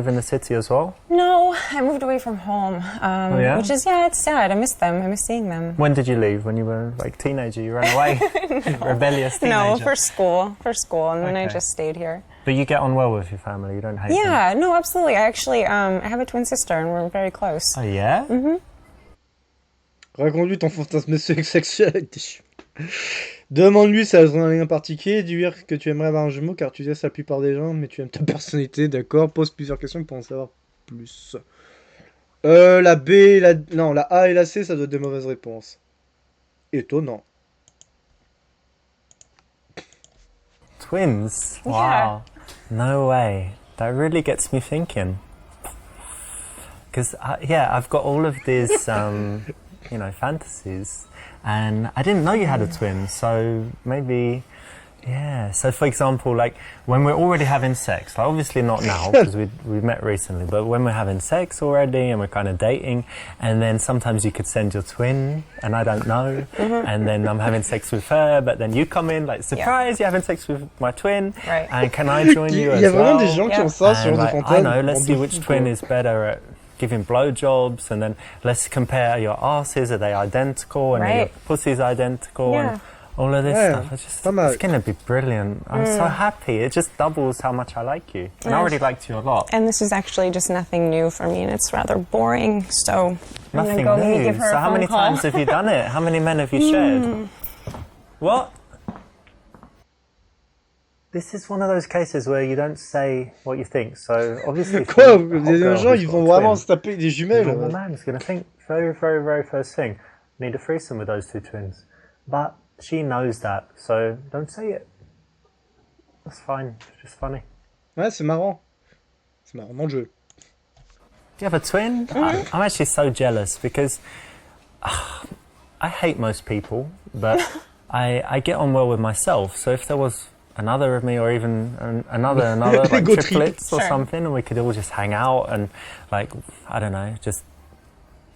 in the city as well? No, I moved away from home. yeah? Which is, yeah, it's sad. I miss them. I miss seeing them. When did you leave? When you were like teenager, you ran away? Rebellious teenager. No, for school, and then I Okay. just stayed here. But you get on well with your family, you don't hate them? Yeah, no, absolutely. I actually, I have a twin sister, and we're very close. Oh yeah? Raconte-lui ton fantasme sexuel avec tes cheveux. Demande-lui si elle a un lien particulier, dire que tu aimerais avoir un jumeau car tu sais la plupart des gens, mais tu aimes ta personnalité, d'accord. Pose plusieurs questions pour en savoir plus. La B, non, la A et la C, ça doit être des mauvaises réponses. Étonnant. Twins? Yeah. Wow. No way. That really gets me thinking. Because, yeah, I've got all of these, you know, fantasies. And I didn't know you had a twin, so maybe, yeah. So, for example, like, when we're already having sex, like, obviously not now, because we met recently, but when we're having sex already and we're kind of dating, and then sometimes you could send your twin, and I don't know, and then I'm having sex with her, but then you come in, like, surprise, you're having sex with my twin, Right. and can I join you Il y as a vraiment well? des gens qui Yeah. ont ça sur And, des like, I fantasmes. know, let's en see de which fou, twin quoi. is better at giving blowjobs, and then let's compare your asses. Are they identical? And are your Right. pussies identical? Yeah. And all of this Yeah, stuff. It's pas mal. going to be brilliant. I'm so happy. It just doubles how much I like you. And I Yes. already liked you a lot. And this is actually just nothing new for me, and it's rather boring. So I'm Nothing gonna go maybe new. give her So a how phone many call. times have you done it? How many men have you shared? What? This is one of those cases where you don't say what you think. So obviously, if Quoi? you- a Il y hot a des girl gens, who's ils got vont a vraiment twin, se taper des the jumelles. normal man is going to think very, very, very first thing, need a threesome with those two twins. But she knows that, so don't say it. That's fine. It's just funny. Ouais, c'est marrant. C'est marrant dans le jeu. Do you have a twin? I'm actually so jealous because I hate most people, but I get on well with myself. So if there was another of me, or even another, like Go trip. triplets or Sure. something, and we could all just hang out and, like, I don't know, just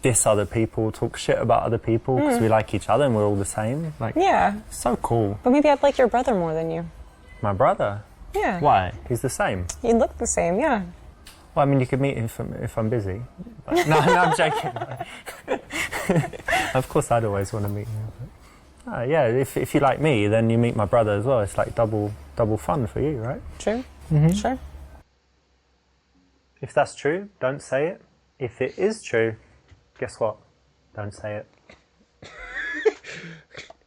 diss other people, talk shit about other people because we like each other and we're all the same. Like, Yeah, so cool. but maybe I'd like your brother more than you. My brother. Yeah. Why? He's the same. You look the same, yeah. Well, I mean, you could meet him if I'm busy. But, no, I'm joking. Of course, I'd always want to meet him. But, yeah, if you like me, then you meet my brother as well. It's like double fun for you, right? True. Sure. If that's true, don't say it. If it is true, guess what? Don't say it.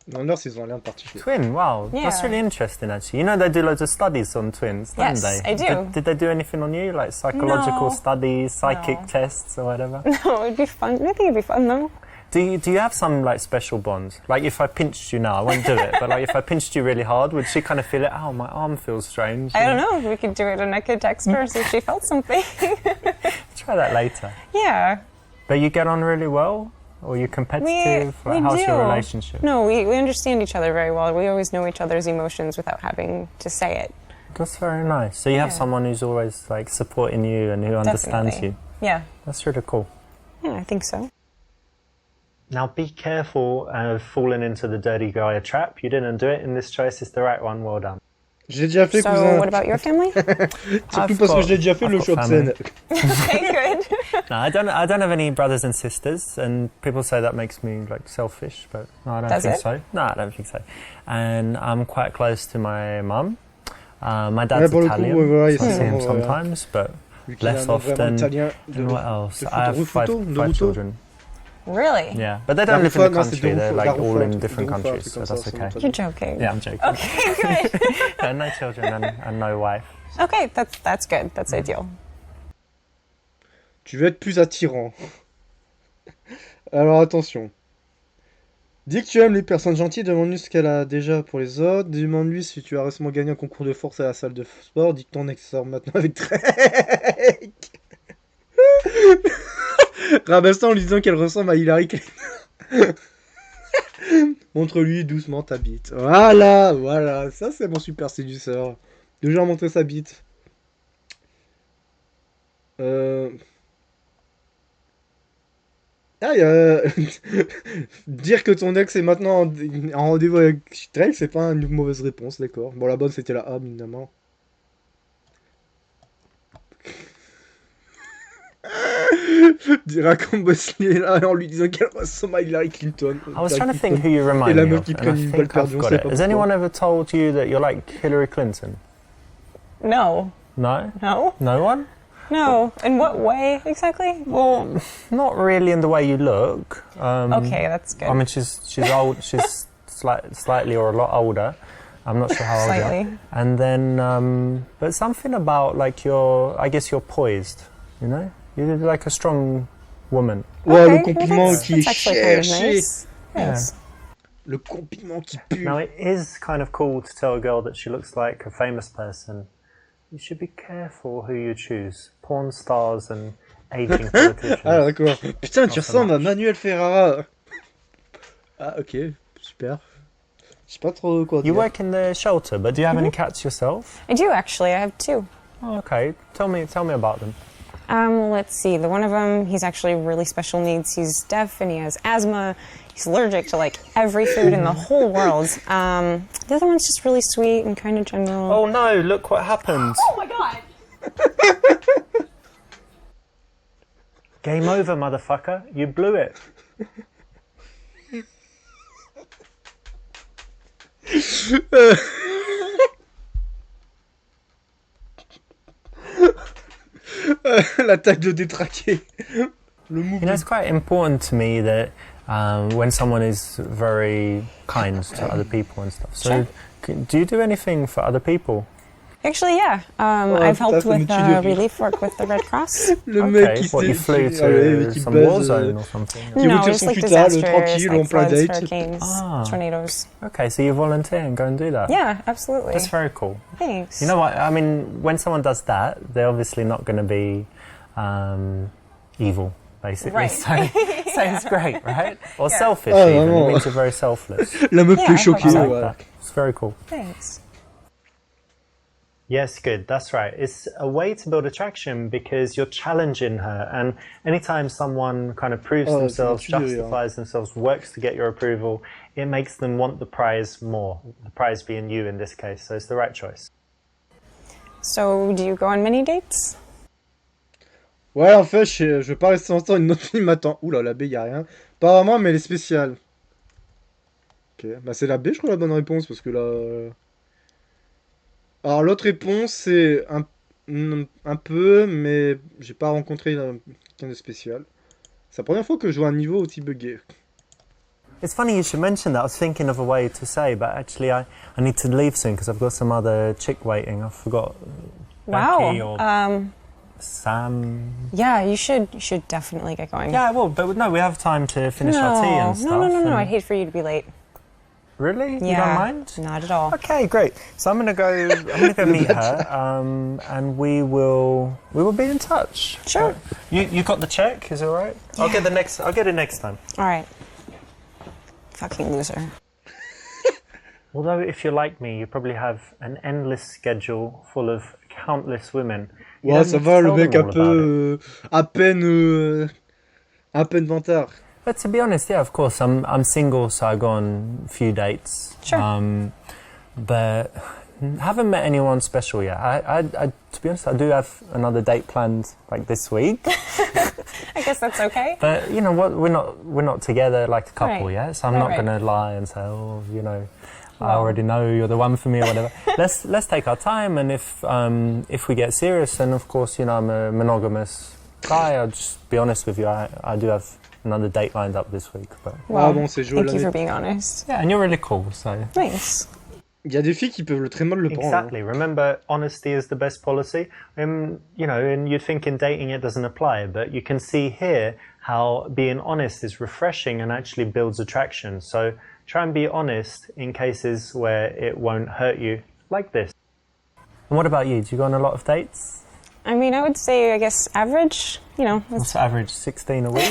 Non, non, ils ont un lien particulier. Twin, wow. Yeah. That's really interesting, actually. You know, they do loads of studies on twins, don't Yes, they? I do. Did they do anything on you? Like psychological No. studies, psychic No. tests or whatever? No, it'd be fun. I think it'd be fun though. Do you have some, like, special bonds? Like, if I pinched you now, I won't do it, but, like, if I pinched you really hard, would she kind of feel it? Oh, my arm feels strange. I don't know. We could do it and I could text her see if she felt something. Try that later. Yeah. But you get on really well? Or you're competitive? We How's your do. relationship? No, we understand each other very well. We always know each other's emotions without having to say it. That's very nice. So you have Yeah. someone who's always, like, supporting you and who understands Definitely. you. Yeah. That's really cool. Yeah, I think so. Now be careful of falling into the dirty guy trap. You didn't do it, and this choice is the right one. Well done. J'ai déjà fait, So, cousin. what about your family? Surtout parce que je l'ai déjà fait, I've le got choix de scène. Okay, good. No, I don't have any brothers and sisters, and people say that makes me, like, selfish, but no, I don't Does think it? so. No, I don't think so. And I'm quite close to my mum. My Ouais, dad's pour le coup, Italian, ouais, voilà, so I see him ouais, ouais. sometimes, but Vu qu'il a less un nom vraiment often. italien And what else? de I have Rufuto, de five Ruto. children. Really? Yeah, but they don't live in the Darufa, non, c'est country. They're, like, all Darufa, in un truc- different Darufa, un countries, truc so comme ça, that's c'est okay. bon, You're joking. Yeah, I'm joking. Okay, good. No children and no wife. Okay, that's good. That's ideal. Tu veux être plus attirant. Alors attention. Dis que tu aimes les personnes gentilles, demande-lui ce qu'elle a déjà pour les autres. Demande-lui si tu as récemment gagné un concours de force à la salle de sport. Dis que ton ex sort maintenant avec trés. Rabasse-la en lui disant qu'elle ressemble à Hillary Clinton. Montre-lui doucement ta bite. Voilà, voilà. Ça, c'est mon super séduceur. Déjà montrer sa bite. Ah, dire que ton ex est maintenant en rendez-vous avec Drake, c'est pas une mauvaise réponse, d'accord. Bon, la bonne c'était la A, évidemment. Dire à Cambosley là en lui disant qu'elle ressemble à Hillary Clinton. I was trying to think who you Et remind la me meuf of, qui and prenne I une balle think perdue, I've on got sait it. pas Has pourquoi. anyone ever told you that you're like Hillary Clinton? No. No? No? No one? No. In what way exactly? Well, not really in the way you look. Okay, that's good. I mean, she's old. She's slightly or a lot older. I'm not sure how old you are. Slightly. And then, but something about like I guess you're poised. You know, you're like a strong woman. Ouais, Okay, le compliment well, qui est that's actually kind of cherché. nice. Thanks. Le compliment qui pue. Now it is kind of cool to tell a girl that she looks like a famous person. You should be careful who you choose. Porn stars and aging politicians. Ah, d'accord. Putain, tu ça ressembles à marche. Manuel Ferrara. Ah, ok, super. Je sais pas trop quoi dire. You work in the shelter, but do you have any cats yourself? I do actually. I have two. Oh, okay, tell me about them. Let's see. The one of them, he's actually really special needs. He's deaf and he has asthma. He's allergic to like every food in the whole world. The other one's just really sweet and kind of general. Oh no! Look what happened. Oh my god! Game over, motherfucker. You blew it. La taille de détraqué. Le You know, it's quite important to me that when someone is very kind to other people and stuff. So, Sure. Do you do anything for other people? Actually, yeah. I've helped putain, ça me with tue de rire. relief work with the Red Cross. Le Okay, mec qui what, you flew to qui some buzz, war zone or something? Qui No, retire just son like futal, disasters, tranquille, en like plein floods, date. hurricanes, Ah. tornadoes. Okay, so you volunteer and go and do that? Yeah, absolutely. That's very cool. Thanks. You know what? I mean, when someone does that, they're obviously not going to be evil, basically. Right. So it's great, right? Or Yeah. selfish, Oh, even. vraiment. It means you're very selfless. La meuf Yeah, qui est I hope choquée. so. I like Ouais. that. It's very cool. Thanks. Yes, good. That's right. It's a way to build attraction because you're challenging her. And anytime someone kind of proves Oh, themselves, ça me tue de rire. justifies themselves, works to get your approval, it makes them want the prize more. The prize being you in this case. So it's the right choice. So, do you go on many dates? Ouais, en fait, je vais pas rester longtemps. Une autre fille m'attend. Oula, la B, y a rien. Pas vraiment, mais elle est spéciale. Ok, bah c'est la B, je crois, la bonne réponse, parce que là... Alors, l'autre réponse, c'est un peu, mais j'ai pas rencontré quelqu'un de spécial. C'est la première fois que je vois un niveau aussi buggé. It's funny you should mention that. I was thinking of a way to say, but actually I need to leave soon because I've got some other chick waiting. I forgot. Becky or Wow. Sam. Yeah, you should definitely get going. Yeah, well, but no, we have time to finish our tea and stuff. No. and- I'd hate for you to be late. Really? You Yeah. don't mind? Not at all. Okay, great. So I'm gonna go meet her, and we will be in touch. Sure. You got the check? Is it all right? I'll get it next time. All right. Fucking loser. Although if you're like me, you probably have an endless schedule full of countless women. You Ouais, don't ça need to va, le tell mec them un all peu... about it. à peine vantard. But to be honest, yeah, of course, I'm single, so I go on a few dates. Sure. But haven't met anyone special yet. I to be honest, I do have another date planned like this week. I guess that's okay. But you know what? We're not together like a couple Right. yet. So I'm Right, not right. going to lie and say, oh, you know, I Well. already know you're the one for me or whatever. let's take our time, and if we get serious, then of course, you know, I'm a monogamous guy. I'll just be honest with you. I do have another date lined up this week. But Well, bon, c'est joué thank you l'année. for being honest. yeah, and you're really cool. So Thanks. Il y a des filles qui peuvent très mal le prendre. hein. Exactly. Remember, honesty is the best policy. You know, and you'd think in dating it doesn't apply, but you can see here how being honest is refreshing and actually builds attraction. So try and be honest in cases where it won't hurt you, like this. and what about you? Do you go on a lot of dates? I mean, I would say, I guess, average. You know, What's the average? 16 a week?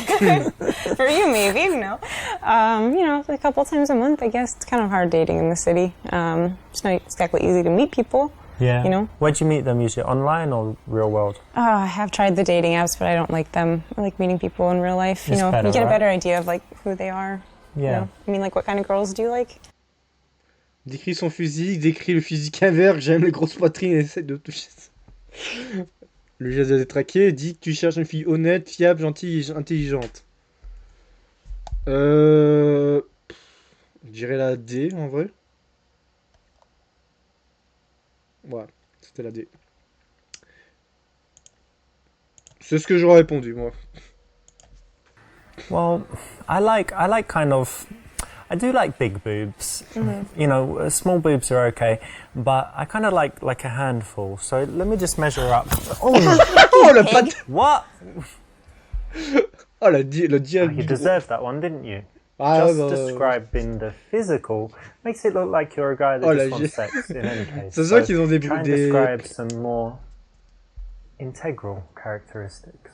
for you maybe, you know. You know, a couple times a month, I guess. It's kind of hard dating in the city. It's not exactly easy to meet people. Yeah. You know? Where'd you meet them? Usually online or real world? I have tried the dating apps, but I don't like them. I like meeting people in real life. You It's know, better, you get a right? better idea of like who they are. You Yeah. know? I mean, like, what kind of girls do you like? Décrit son physique, décrit le physique inverse, j'aime les grosses poitrines et essaie de toucher ça. Le geste de détraqué dit que tu cherches une fille honnête, fiable, gentille et intelligente. Je dirais la D en vrai. Ouais, c'était la D. C'est ce que j'aurais répondu moi. Well, I like kind of. I do like big boobs. You know, small boobs are okay, but I kind of like a handful. So let me just measure up. Oh, Oh la patte. what? Oh le Oh, diable. you deserved that one, didn't you? Ah, Just bah, describing the physical makes it look like you're a guy that Oh, just la wants gé- sex in any case. Ça se voit qu'ils ont des try and des- describe some more integral characteristics.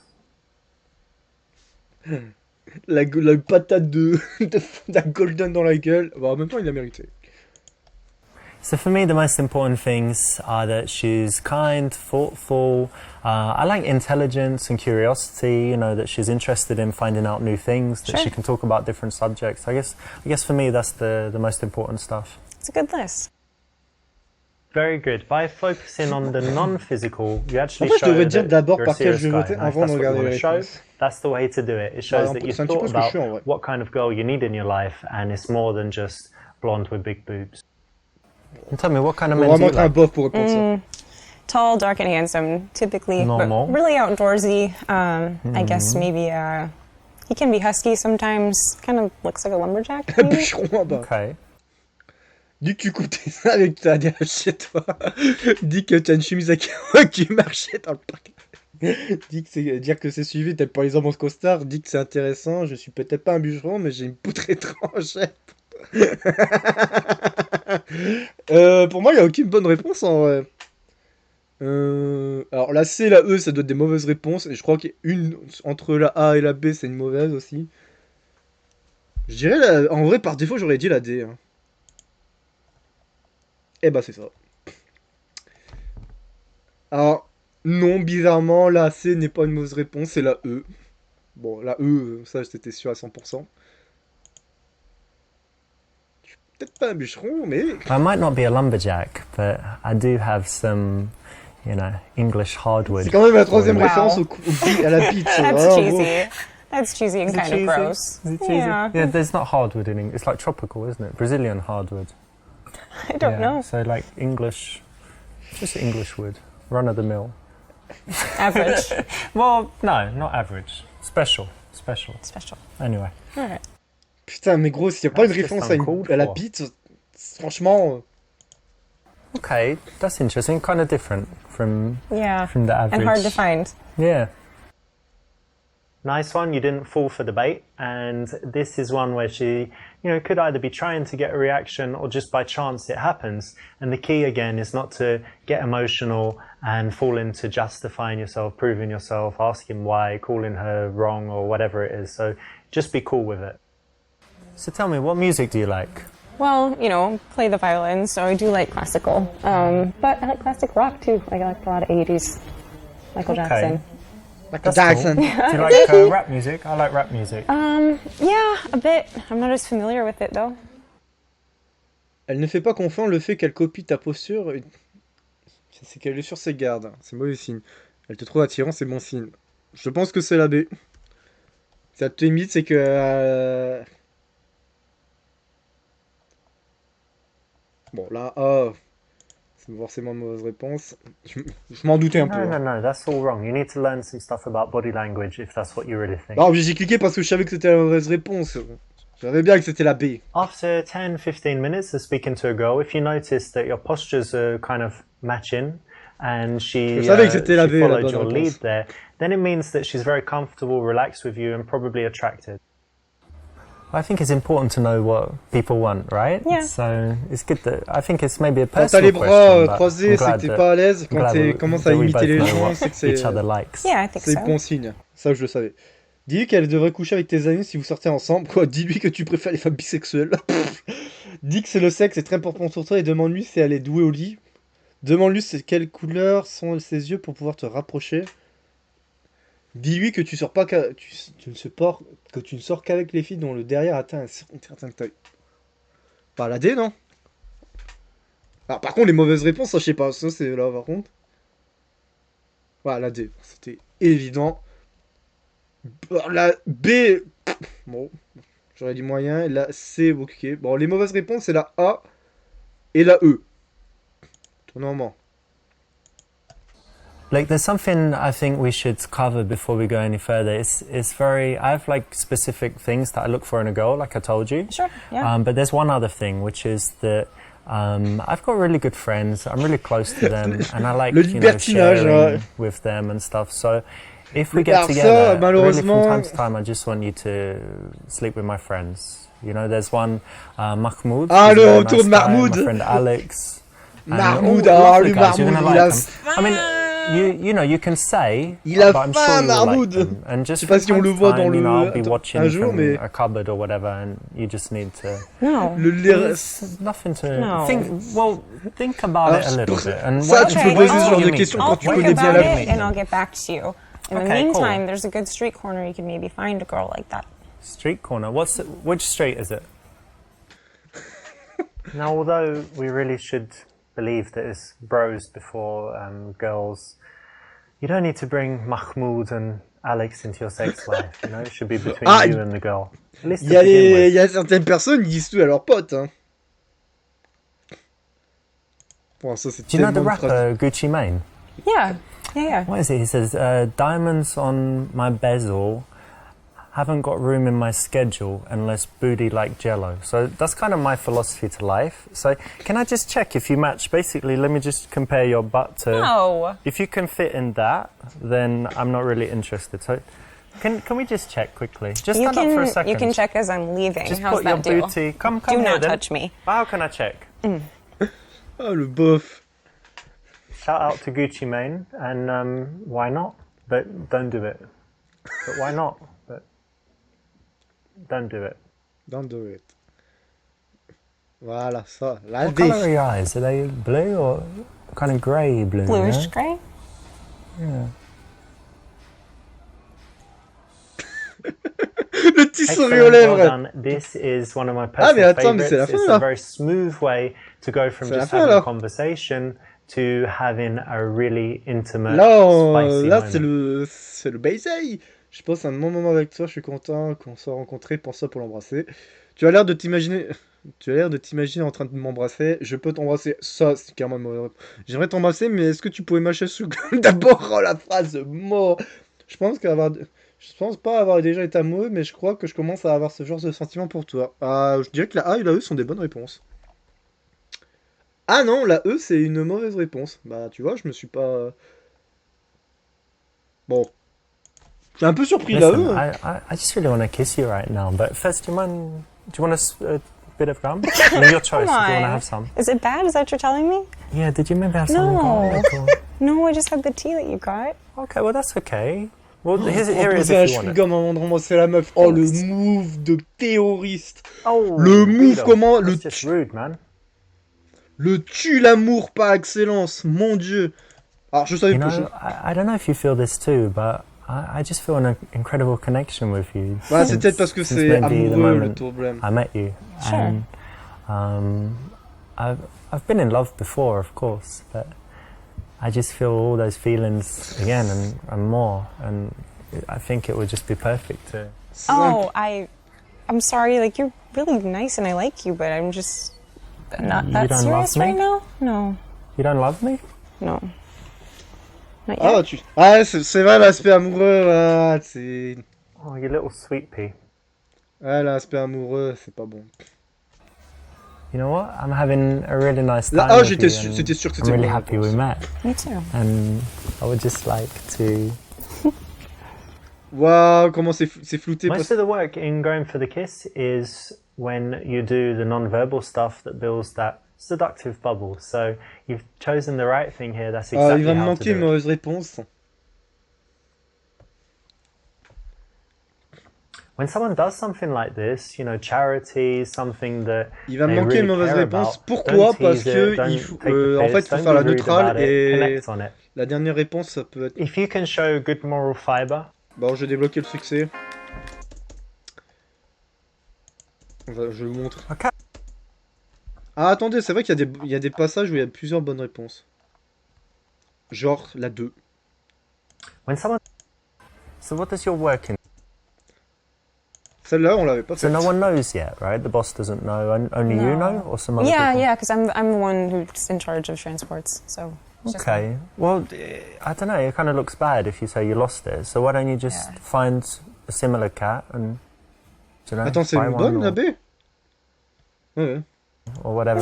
la patate d'un golden dans la gueule. Bah, en même temps, il a mérité. So for me, the most important things are that she's kind, thoughtful. I like intelligence and curiosity. You know, that she's interested in finding out new things. That Sure. she can talk about different subjects. I guess for me, that's the most important stuff. It's a good list. Very good. By focusing on the non-physical, you actually En fait, je show devrais dire that d'abord you're a par quel serious je vais guy. voter And if avant de that's what you regarder want les to show, réponses. that's the way to do it. It shows that you've c'est un petit peu thought ce que je about fais, en vrai. what kind of girl you need in your life, and it's more than just blonde with big boobs. Tell me, what kind of Faut men do vraiment you être un like? bof pour répondre ça. Tall, dark, and handsome, typically, Normal. but really outdoorsy. I guess maybe he can be husky sometimes. Kind of looks like a lumberjack. Un Maybe. bûcheron en bas. Okay. Dis que tu coupes tes seins avec ta derrière chez toi. Dis que tu as une chemise à carreaux et que tu marchais dans le parc. Dis que c'est dire que c'est suivi, t'aimes pas les hommes en costard. Dis que c'est intéressant. Je suis peut-être pas un bûcheron, mais j'ai une poutre étrangère. Pour moi, il n'y a aucune bonne réponse en vrai. Alors la C et la E, ça doit être des mauvaises réponses. Et je crois qu'une entre la A et la B, c'est une mauvaise aussi. Je dirais, en vrai, par défaut, j'aurais dit la D. Hein. Eh bah, c'est ça. Alors, non, bizarrement, la C n'est pas une mauvaise réponse, c'est la E. Bon, la E, ça, j'étais sûr à 100%. Je suis peut-être pas un bûcheron, mais... I might not be a lumberjack, but I do have some, you know, English hardwood. C'est quand même la troisième Wow. référence à la bite. That's Vraiment, cheesy. That's cheesy and Is it kind cheesy? of gross. Is it cheesy? Yeah. Yeah, there's not hardwood in English. It's like tropical, isn't it? Brazilian hardwood. I don't know. So like English, just English wood, run of the mill. Average. Well, no, not average. Special. Special. Anyway. All right. Putain, mais gros, s'il n'y a pas une That's just référence à, uncalled à la for. bite, franchement... Okay, that's interesting. Kind of different from Yeah. the average. And hard to find. Yeah. Nice one, you didn't fall for the bait, and this is one where she, could either be trying to get a reaction or just by chance it happens. And the key again is not to get emotional and fall into justifying yourself, proving yourself, asking why, calling her wrong or whatever it is. So just be cool with it. So tell me, what music do you like? Well, play the violin, so I do like classical. But I like classic rock too. I like a lot of 80s. Michael Jackson. That's Jackson. cool. Do you like rap music? I like rap music. Yeah, a bit. I'm not as familiar with it though. Elle ne fait pas confondre le fait qu'elle copie ta posture, c'est qu'elle est sur ses gardes. C'est mauvais signe. Elle te trouve attirant, c'est bon signe. Je pense que c'est la B. Ça te limite, c'est que... Bon, là, A, c'est forcément une mauvaise réponse. Je m'en doutais un peu. No, hein. no, no, that's all wrong. You need to learn some stuff about body language if that's what you really think. Non, j'ai cliqué parce que je savais que c'était la mauvaise réponse. Je savais bien que c'était la B. After 10-15 minutes of speaking to a girl, if you notice that your postures are kind of matching and she, Je savais que c'était la she B, la followed bonne your réponse. lead there, then it means that she's very comfortable, relaxed with you and probably attracted. I think it's important to know what people want, right? Yeah. So it's good that I think it's maybe a Quand personal t'as les bras question, but croisés, I'm c'est glad que t'es that- pas à l'aise. Quand glad tu that commences à we imiter both les know gens, what c'est que c'est... each other likes. Yeah, I think C'est so. bon signe. Ça, je le savais. Dis-lui qu'elle devrait coucher avec tes amis si vous sortez ensemble. Quoi, dis-lui que tu préfères les femmes bisexuelles. Dis que c'est le sexe, c'est très important pour toi et demande-lui si elle est douée au lit. Demande-lui quelles couleurs sont ses yeux pour pouvoir te rapprocher. Dis-lui que tu sors pas que tu ne sors qu'avec les filles dont le derrière atteint un certain taille. Pas la D, non? Alors, par contre, les mauvaises réponses, ça, je sais pas. Ça, c'est là, par contre. Voilà, la D. C'était évident. La B, bon, j'aurais dit moyen. La C, ok. Bon, les mauvaises réponses, c'est la A et la E. Tournement. Like, there's something I think we should cover before we go any further. It's very. I have like specific things that I look for in a girl, like I told you. Sure. Yeah. But there's one other thing, which is that I've got really good friends. I'm really close to them, and I like Le you know libertinage, sharing ouais. with them and stuff. So if we get Alors ça, together, really from malheureusement- time to time, I just want you to sleep with my friends. You know, there's one Mahmoud. Ah, he's a le very retour de nice guy, Mahmoud. My friend Alex. and Mahmoud, all ah, lovely lui, guys. You're Mahmoud, gonna il a like them. I mean, you know, you can say, Il a but I'm faim, sure you'll Mahmoud. like them. And just Je sais pas from si on time le to voit dans time, you know, le- I'll be watching un jour, from mais- a cupboard or whatever, and you just need to. No. There's nothing to No. think about it a Alors, little pour bit. And ça, wait tu peux until- poser ce wait genre until de you meet questions them. quand I'll tu Wait think connais until bien about la you it meet and them. I'll get back to you. In the Okay, cool. meantime, there's a good street corner you can maybe find a girl like that. Street corner. Which street is it? Now, although we really should believe that it's bros before girls, you don't need to bring Mahmoud and Alex into your sex life. You know, it should be between Ah, you and the girl. At least Il to y a begin with. certaines personnes qui disent tout à leurs potes. Hein. Bon, ça, c'est Do you know the tellement de phrases. rapper Gucci Mane? Yeah, yeah. What is it? He says, diamonds on my bezel haven't got room in my schedule unless booty like jello. So that's kind of my philosophy to life. So can I just check if you match? Basically, let me just compare your butt to... No. If you can fit in that, then I'm not really interested. So can we just check quickly? Just stand up for a second. You can check as I'm leaving. Just How's put your that deal? booty... Come Do here not then. touch me. How can I check? Ah, le bof. Shout out to Gucci Mane, and why not? But don't do it. But why not? But don't do it. Don't do it. Voilà, ça. La What V. colour are your eyes? Are they blue or kind of grey blue? Bluish yeah? gray? Yeah. Le petit sourire Excellent, aux lèvres. well done. This is one of my Ah, mais personal attends, mais c'est la favorites. fin, It's là. a very smooth way to go from C'est la just fin, having a alors. conversation to having a really intimate, Là, spicy là moment. c'est le baiser. Je passe un bon moment avec toi, je suis content qu'on soit rencontrés, pense ça pour l'embrasser. Tu as l'air de t'imaginer... Tu as l'air de t'imaginer en train de m'embrasser. Je peux t'embrasser. Ça, c'est carrément une mauvaise réponse. J'aimerais t'embrasser, mais est-ce que tu pourrais mâcher sous... D'abord, oh, la phrase mot. Je pense Je pense pas avoir déjà été amoureux, mais je crois que je commence à avoir ce genre de sentiment pour toi. Ah, je dirais que la A et la E sont des bonnes réponses. Ah non, la E, c'est une mauvaise réponse. Bah, tu vois, je me suis pas... Bon. Je suis un peu surpris, la Listen, E. Hein. I just really want to kiss you right now. But first, do you want a bit of gum? I mean, your choice. Come If you want to on. have some. Is it bad? Is that what you're telling me? Yeah. Did you maybe have some No. garlic? Or... No, I just had the tea that you got. Okay. Well, that's okay. Well, here Oh, it is poser un if you want it. chewing-gum avant de ramasser la meuf. Oh, le move de terroriste. Oh, Le move, Guido, comment... Le, that's just rude, man. le tue l'amour par excellence. Mon Dieu. Alors, je savais You pas... know, I don't know if you feel this too, but I just feel an incredible connection with you. Ouais, c'est peut-être parce que since c'est maybe the amoureux, le moment problème. I met you. Sure. And I've been in love before, of course, but I just feel all those feelings again and more, and I think it would just be perfect to... Oh, I'm sorry. Like, you're really nice and I like you, but I'm just not You that don't serious love me? right now. No, You don't love me? no. Not yet. Ah, c'est vrai, l'aspect amoureux, là, c'est... Oh, you little sweet pea. Ouais, l'aspect amoureux, c'est pas bon. You know what? I'm having a really nice time Là, ah, with j'étais you, and c'était sûr que I'm c'était really une bonne happy we réponse. met, Me too. and I would just like to... Waouh, comment c'est flouté. Most of the work in going for the kiss is when you do the non-verbal stuff that builds that seductive bubble. So you've chosen the right thing here. That's Ah, il exactly va me how to manquer une do it. mauvaise réponse. When someone does something like this, you know, charity, something that Il va me they manquer really une mauvaise care réponse. about, Pourquoi? don't Parce tease que it, don't il faut, take the en fait, piss, il faut don't faire be la rude neutrale about it, et connect on it. la dernière réponse, ça peut être... If you can show good moral fiber, Bon, je vais débloquer le succès. Je vous montre. Okay. Ah, attendez, c'est vrai qu'il y a des passages où il y a plusieurs bonnes réponses. Genre la 2. when someone So what does your work in? Celle-là, on l'avait pas So faite. no one knows yet, right? The boss doesn't know, only you No. know, or some other Yeah, people? yeah, because I'm the one who's in charge of transports. So it's just me. Okay. Well, I don't know. It kind of looks bad if you say you lost it. So why don't you just Yeah. find a similar cat and, you know, Attends, c'est buy une one bonne, or, la B? Ouais. or whatever,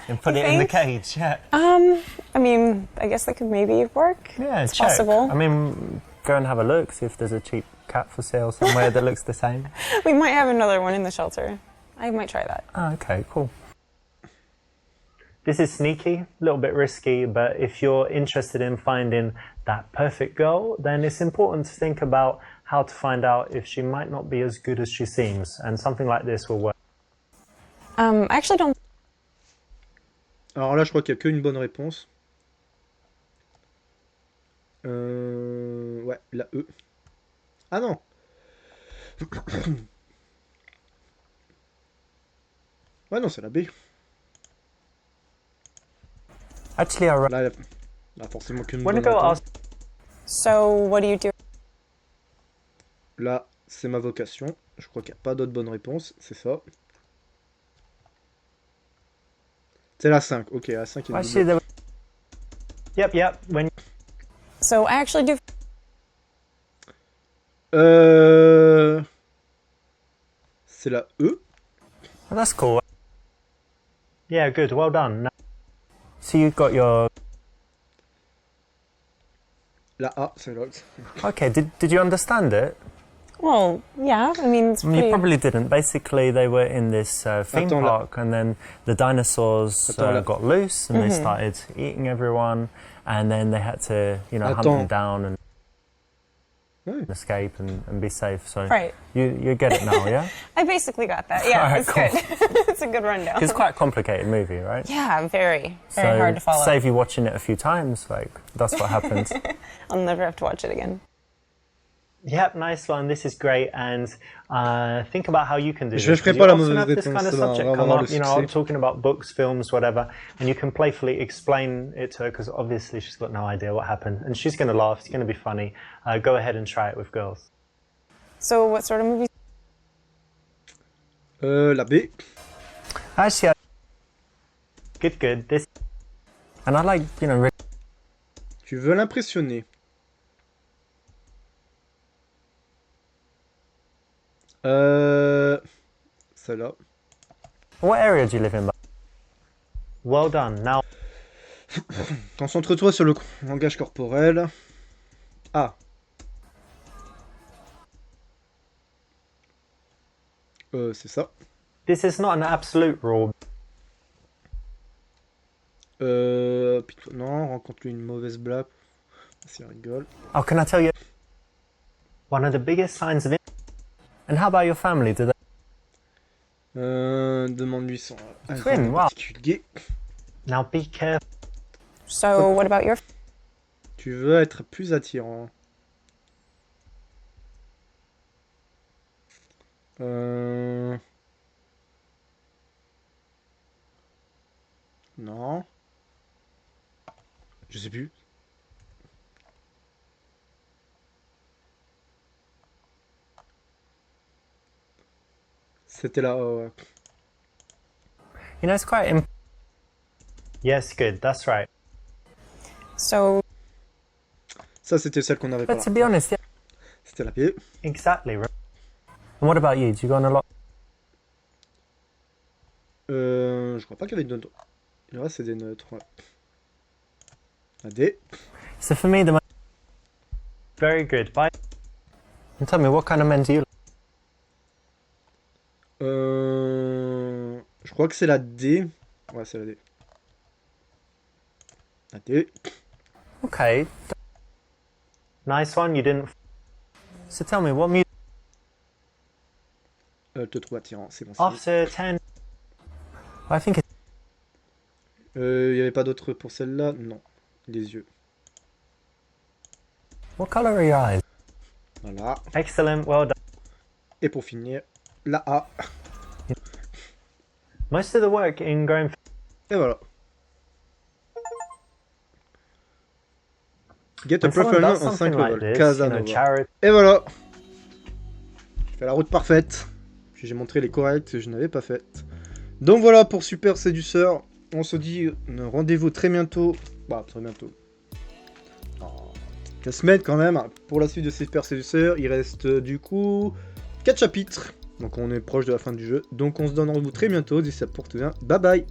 and put it in the think? cage. Yeah. I mean, I guess that could maybe work. Yeah, It's check. possible. I mean, go and have a look. See if there's a cheap cat for sale somewhere that looks the same. We might have another one in the shelter. I might try that. Oh, okay, cool. this is sneaky, a little bit risky, but if you're interested in finding that perfect girl, then it's important to think about how to find out if she might not be as good as she seems, and something like this will work. I actually don't. Alors là, je crois qu'il n'y a qu'une bonne réponse. Ouais, la E. Ah non. Ouais, non, c'est la B. Actually, I Là, il y a forcément qu'une When bonne a girl réponse. asks So what do you do? Là, c'est ma vocation. Je crois qu'il n'y a pas d'autre bonne réponse. C'est ça. C'est la 5. Ok, la 5 est Well, double. actually, there Yep. When So I actually do C'est la E. well, that's cool. yeah, good. Well done. Now, So you got your. La A, c'est l'autre. Okay, did you understand it? well, yeah. I mean, it's You pretty. probably didn't. Basically, they were in this theme Attends, là. park, and then the dinosaurs Attends, là. got loose, and they started eating everyone, and then they had to, hunt Attends. them down and Ouais. escape and be safe. So Right. you get it now, yeah? I basically got that. Yeah, Alright, it's cool. good. It's a good rundown. It's quite a complicated movie, right? Yeah, very So hard to follow. save you watching it a few times. Like that's what happened. I'll never have to watch it again. yep, nice one. This is great. And think about how you can do Je this. ferai 'cause pas la you often mauvaise have this réponse, kind of ça va, subject on va come voir up, le I'm succès. talking about books, films, whatever, and you can playfully explain it to her because obviously she's got no idea what happened, and she's going to laugh. It's going to be funny. Go ahead and try it with girls. So what sort of movies? La B. Actually, Good. This and I like really Tu veux l'impressionner. Celle-là. what area do you live in? well done. Now Concentre-toi sur le langage corporel. A. C'est ça. this is not an absolute rule. Non, rencontre-lui une mauvaise blague. S'il rigole. Oh, can I tell you? One of the biggest signs of And how about your family? Do they? Demande-lui son Twin, wow. particulier. now be careful. So what about your? Tu veux être plus attirant. Non. Je sais plus. C'était là. Ouais. It's quite. Yes, good. That's right. So Ça, c'était celle qu'on avait pas. But to be honest, yeah. C'était la B. Exactly. And what about you? Do you go on a lot? Je crois pas qu'il y avait de neutres. Le reste, c'est des neutres. Ouais. La D. So for me, Very good. Bye. and tell me, what kind of men do you like? Je crois que c'est la D. Ouais, c'est la D. La D. Okay. Nice one. You didn't. So tell me, what music? Elle te trouve attirant, c'est bon. c'est After 10. I think it's bon. Il n'y avait pas d'autre pour celle-là? Non. Les yeux. what color are your eyes? Voilà. Excellent. Well done. Et pour finir, la A. Most of the work in going. Et voilà. Get a When someone preference does en 5 something like levels. this, Casanova. charity. Et voilà. J'ai fait la route parfaite. Puis j'ai montré les corrects que je n'avais pas faites. Donc voilà pour Super Seducer. On se dit rendez-vous très bientôt. Bah, très bientôt. Dans quelques semaines quand même. Pour la suite de Super Seducer. Il reste du coup 4 chapitres. Donc on est proche de la fin du jeu. Donc on se donne rendez-vous très bientôt. D'ici là, pour tout bien. Bye bye.